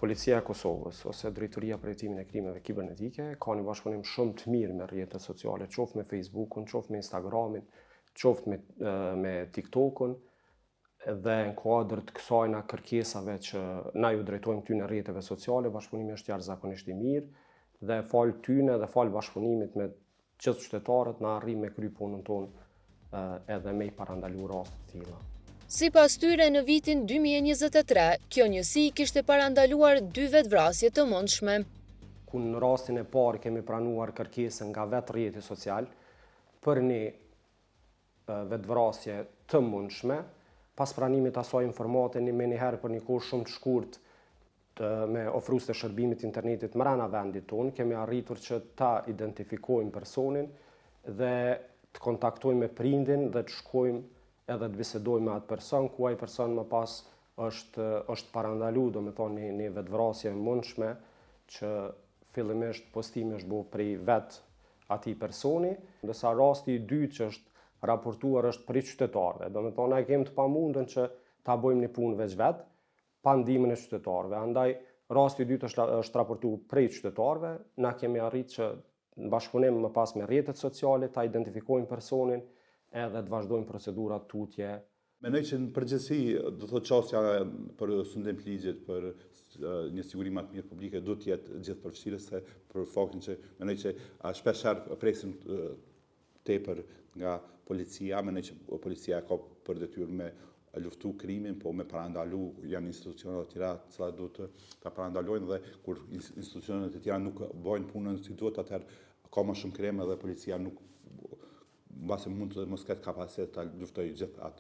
Policia e Kosovës ose Drejtoria për Hetimin e Krimeve Kibernetike ka një bashkëpunim shumë të mirë me rrjetet sociale, qoftë me Facebookun, qoftë me Instagramin, qoftë me TikTokun, dhe në kuadër të kësajna kërkesave që na ju drejtojmë këtyre rrjeteve sociale, bashkëpunimi është jashtëzakonisht i mirë dhe fal tyne dhe fal bashkëpunimit me gjithë qytetarët na arrim me kry punën tonë edhe me i parandalu raste të tilla. Sipas tyre, në vitin 2023, kjo njësi kishte parandaluar 2 vetvrasje të mundshme. Ku në rastin e parë kemi pranuar kërkesën nga vetë rrjeti social për një vetvrasje të mundshme, pas pranimit asaj informate me njëherë për një kohë shumë të shkurt me ofrues të shërbimit internetit mrena vendit tonë, kemi arritur që ta identifikojmë personin dhe të kontaktojmë me prindin dhe të shkojmë edhe të bisedojmë me atë person, ku ai person më pas është parandalu, do me thonë një vetvrasje mundshme që fillimisht postimi është bërë prej vetë atij personi, ndërsa rasti i dytë që është raportuar është prej qytetarëve. Do me thonë, ne kemi të pamundën që ta bëjmë një punë veç vetë, pa ndihmën e qytetarëve. Andaj, rasti i dytë është raportuar prej qytetarëve, na kemi arritë që në bashkëpunim më pas me rrjetet sociale, ta identifikojmë personin edhe të vazhdojmë procedurat tutje. Mendoj që në përgjithësi, do të thotë çështja për sundim të ligjit, për një siguri më të mirë publike, do të jetë gjithë përfshirëse për faktin që mendoj që shpeshherë presim tepër nga policia, mendoj që policia ka për detyrë me luftu krimin, po me parandalu, janë institucionet të tjera të cilat do të ta parandalojnë, dhe kur institucionet e tjera nuk bëjnë punën si duhet, atëherë ka më shumë krem edhe policia nuk mbase mund të mos ketë kapacitet ta luftojë gjithë atë.